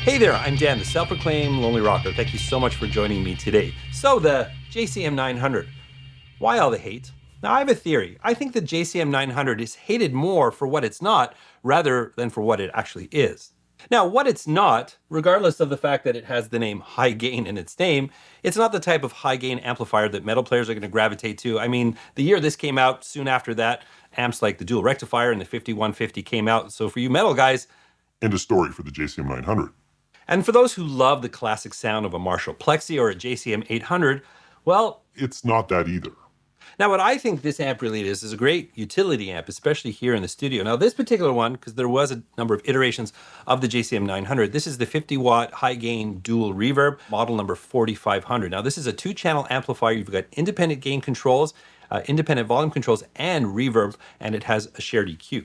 Hey there, I'm Dan, the self-proclaimed Lonely Rocker. Thank you so much for joining me today. So the JCM900, why all the hate? Now I have a theory. I think the JCM900 is hated more for what it's not rather than for what it actually is. Now what it's not, regardless of the fact that it has the name high gain in its name, it's not the type of high gain amplifier that metal players are going to gravitate to. I mean, the year this came out, soon after that, amps like the dual rectifier and the 5150 came out. So for you metal guys, end of story for the JCM900. And for those who love the classic sound of a Marshall Plexi or a JCM800, well, it's not that either. Now what I think this amp really is a great utility amp, especially here in the studio. Now this particular one, because there was a number of iterations of the JCM900, this is the 50 watt high gain dual reverb, model number 4500. Now this is a 2-channel amplifier. You've got independent gain controls, independent volume controls, and reverb, and it has a shared EQ.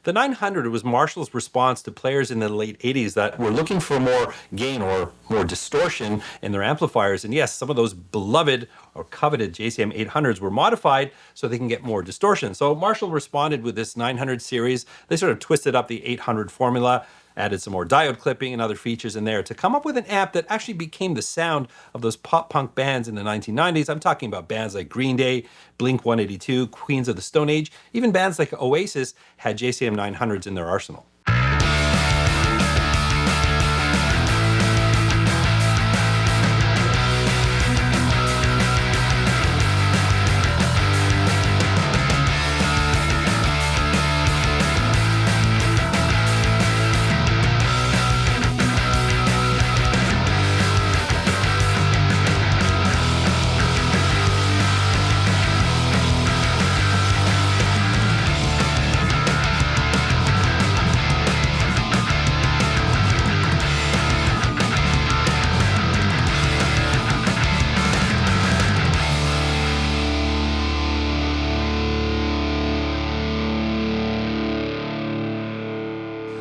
The 900 was Marshall's response to players in the late 80s that were looking for more gain or more distortion in their amplifiers. And yes, some of those beloved or coveted JCM 800s were modified so they can get more distortion. So Marshall responded with this 900 series. They sort of twisted up the 800 formula, added some more diode clipping and other features in there to come up with an amp that actually became the sound of those pop punk bands in the 1990s. I'm talking about bands like Green Day, Blink-182, Queens of the Stone Age. Even bands like Oasis had JCM 900s in their arsenal.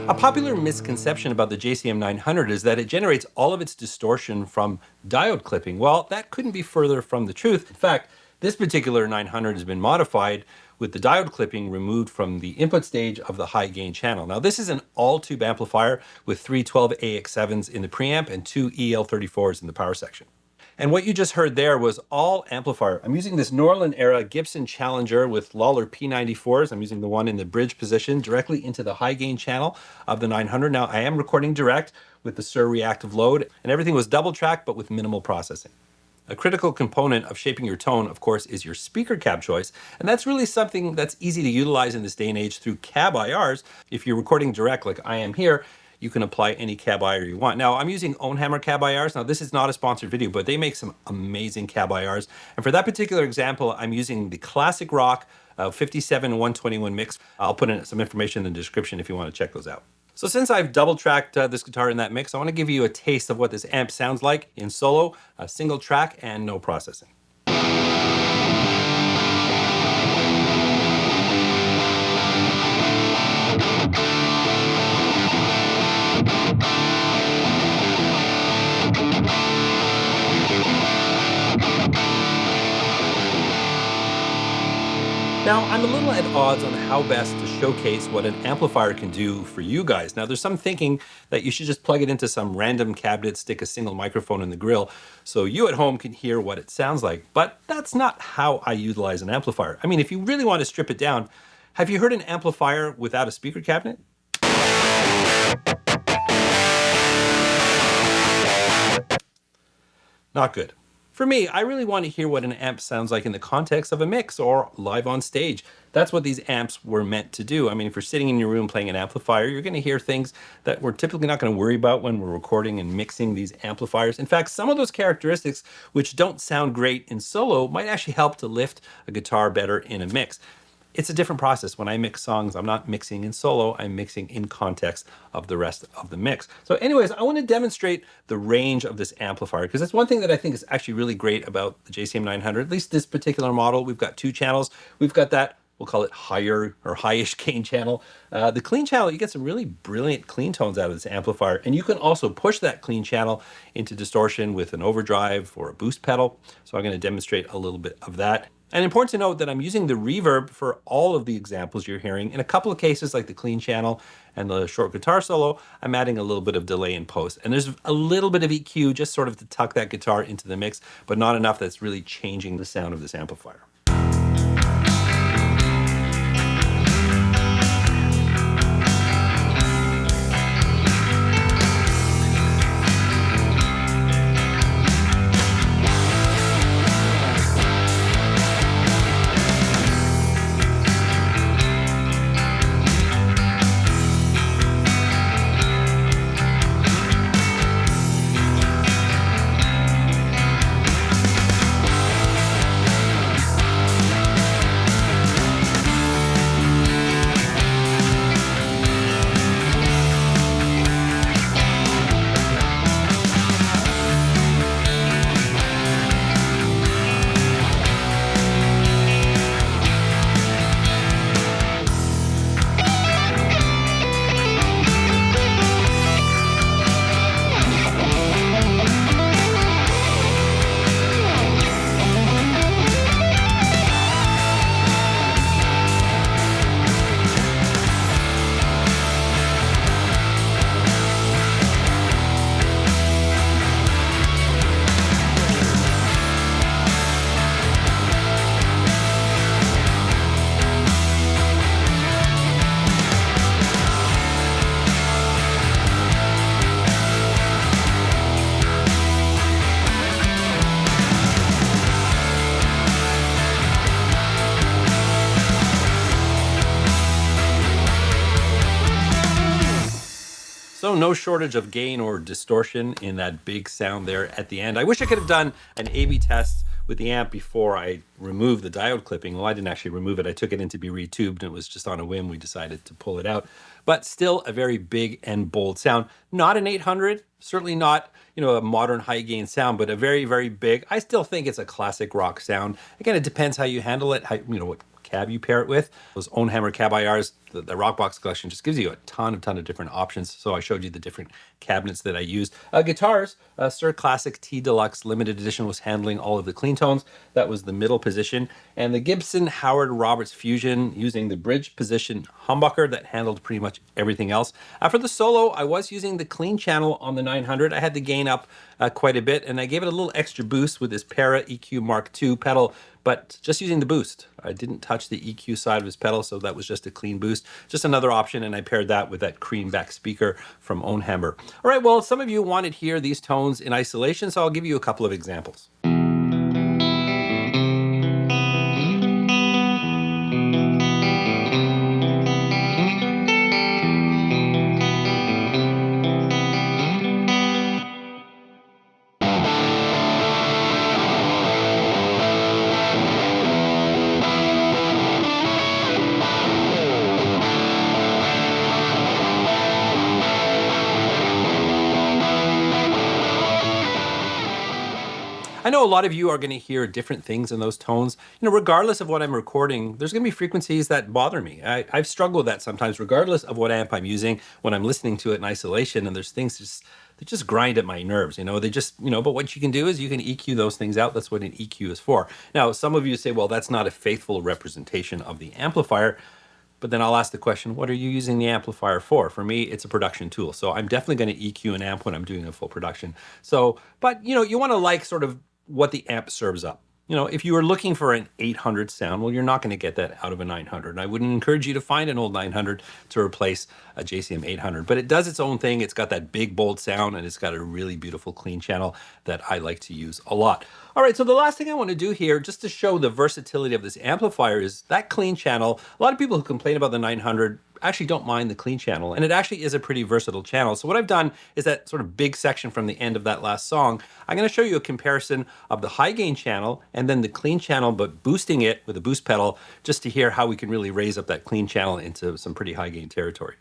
A popular misconception about the JCM900 is that it generates all of its distortion from diode clipping. Well, that couldn't be further from the truth. In fact, this particular 900 has been modified with the diode clipping removed from the input stage of the high gain channel. Now this is an all tube amplifier with 3 12AX7s in the preamp and 2 EL34s in the power section. And what you just heard there was all amplifier. I'm using this Norland era Gibson Challenger with Lawler P94s. I'm using the one in the bridge position directly into the high gain channel of the 900. Now I am recording direct with the SUR reactive load, and everything was double tracked but with minimal processing. A critical component of shaping your tone, of course, is your speaker cab choice. And that's really something that's easy to utilize in this day and age through cab IRs. If you're recording direct like I am here, you can apply any cab IR you want. Now, I'm using Ownhammer cab IRs. Now, this is not a sponsored video, but they make some amazing cab IRs. And for that particular example, I'm using the Classic Rock 57-121 mix. I'll put in some information in the description if you want to check those out. So since I've double tracked this guitar in that mix, I want to give you a taste of what this amp sounds like in solo, a single track, and no processing. Now, I'm a little at odds on how best to showcase what an amplifier can do for you guys. Now, there's some thinking that you should just plug it into some random cabinet, stick a single microphone in the grill, so you at home can hear what it sounds like. But that's not how I utilize an amplifier. I mean, if you really want to strip it down, have you heard an amplifier without a speaker cabinet? Not good. For me, I really want to hear what an amp sounds like in the context of a mix or live on stage. That's what these amps were meant to do. I mean, if you're sitting in your room playing an amplifier, you're going to hear things that we're typically not going to worry about when we're recording and mixing these amplifiers. In fact, some of those characteristics which don't sound great in solo might actually help to lift a guitar better in a mix. It's a different process. When I mix songs, I'm not mixing in solo, I'm mixing in context of the rest of the mix. So anyways, I want to demonstrate the range of this amplifier because that's one thing that I think is actually really great about the JCM900, at least this particular model. We've got 2 channels. We've got that, we'll call it higher or highish gain channel. The clean channel, you get some really brilliant clean tones out of this amplifier. And you can also push that clean channel into distortion with an overdrive or a boost pedal. So I'm going to demonstrate a little bit of that. And important to note that I'm using the reverb for all of the examples you're hearing. In a couple of cases, like the clean channel and the short guitar solo, I'm adding a little bit of delay in post. And there's a little bit of EQ just sort of to tuck that guitar into the mix, but not enough that's really changing the sound of this amplifier. So no shortage of gain or distortion in that big sound there at the end. I wish I could have done an A/B test with the amp before I removed the diode clipping. Well, I didn't actually remove it. I took it in to be retubed, and it was just on a whim we decided to pull it out. But still a very big and bold sound. Not an 800, certainly not, a modern high gain sound, but a very, very big. I still think it's a classic rock sound. Again, it depends how you handle it, what cab you pair it with. Those Ownhammer cab IRs, the Rockbox collection just gives you a ton of different options. So I showed you the different cabinets that I used. Guitars, Sir Classic T Deluxe Limited Edition was handling all of the clean tones. That was the middle position. And the Gibson Howard Roberts Fusion using the bridge position humbucker that handled pretty much everything else. For the solo, I was using the clean channel on the 900. I had the gain up quite a bit, and I gave it a little extra boost with this Para EQ Mark II pedal, but just using the boost. I didn't touch the EQ side of his pedal, so that was just a clean boost. Just another option, and I paired that with that creamback speaker from Ownhammer. All right, well, some of you wanted to hear these tones in isolation, so I'll give you a couple of examples. I know a lot of you are going to hear different things in those tones. Regardless of what I'm recording, there's going to be frequencies that bother me. I've struggled with that sometimes, regardless of what amp I'm using when I'm listening to it in isolation. And there's things that just grind at my nerves. But what you can do is you can EQ those things out. That's what an EQ is for. Now, some of you say, well, that's not a faithful representation of the amplifier. But then I'll ask the question, what are you using the amplifier for? For me, it's a production tool. So I'm definitely going to EQ an amp when I'm doing a full production. But you want to like sort of what the amp serves up. If you were looking for an 800 sound, well, you're not going to get that out of a 900. And I wouldn't encourage you to find an old 900 to replace a JCM 800. But it does its own thing. It's got that big, bold sound, and it's got a really beautiful clean channel that I like to use a lot. All right, so the last thing I want to do here, just to show the versatility of this amplifier, is that clean channel. A lot of people who complain about the 900 actually don't mind the clean channel, and it actually is a pretty versatile channel. So what I've done is that sort of big section from the end of that last song, I'm going to show you a comparison of the high gain channel and then the clean channel, but boosting it with a boost pedal, just to hear how we can really raise up that clean channel into some pretty high gain territory.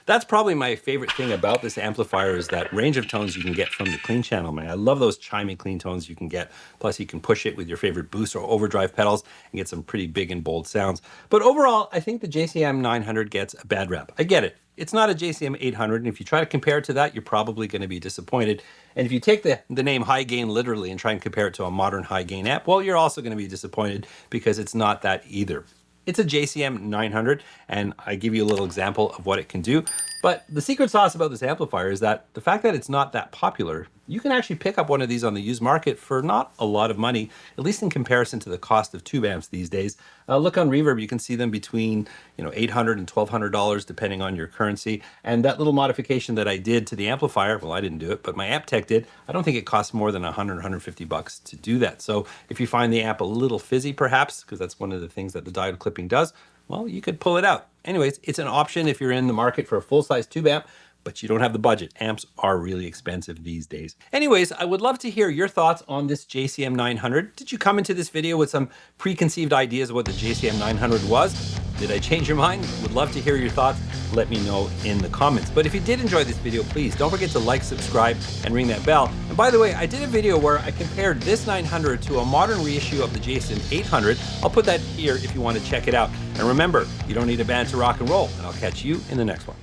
That's probably my favorite thing about this amplifier is that range of tones you can get from the clean channel, man. I love those chimey clean tones you can get. Plus you can push it with your favorite boost or overdrive pedals and get some pretty big and bold sounds. But overall, I think the JCM900 gets a bad rap. I get it. It's not a JCM800, and if you try to compare it to that, you're probably going to be disappointed. And if you take the name high gain literally and try and compare it to a modern high gain amp, well, you're also going to be disappointed because it's not that either. It's a JCM900, and I give you a little example of what it can do. But the secret sauce about this amplifier is that the fact that it's not that popular, you can actually pick up one of these on the used market for not a lot of money, at least in comparison to the cost of tube amps these days. Look on Reverb, you can see them between $800 and $1,200 depending on your currency. And that little modification that I did to the amplifier, well, I didn't do it, but my amp tech did. I don't think it costs more than $100, $150 to do that. So if you find the amp a little fizzy, perhaps, because that's one of the things that the diode clipping does, well, you could pull it out. Anyways, it's an option if you're in the market for a full-size tube amp, but you don't have the budget. Amps are really expensive these days. Anyways, I would love to hear your thoughts on this JCM900. Did you come into this video with some preconceived ideas of what the JCM900 was? Did I change your mind? Would love to hear your thoughts. Let me know in the comments. But if you did enjoy this video, please don't forget to like, subscribe, and ring that bell. And by the way, I did a video where I compared this 900 to a modern reissue of the JCM800. I'll put that here if you want to check it out. And remember, you don't need a band to rock and roll, and I'll catch you in the next one.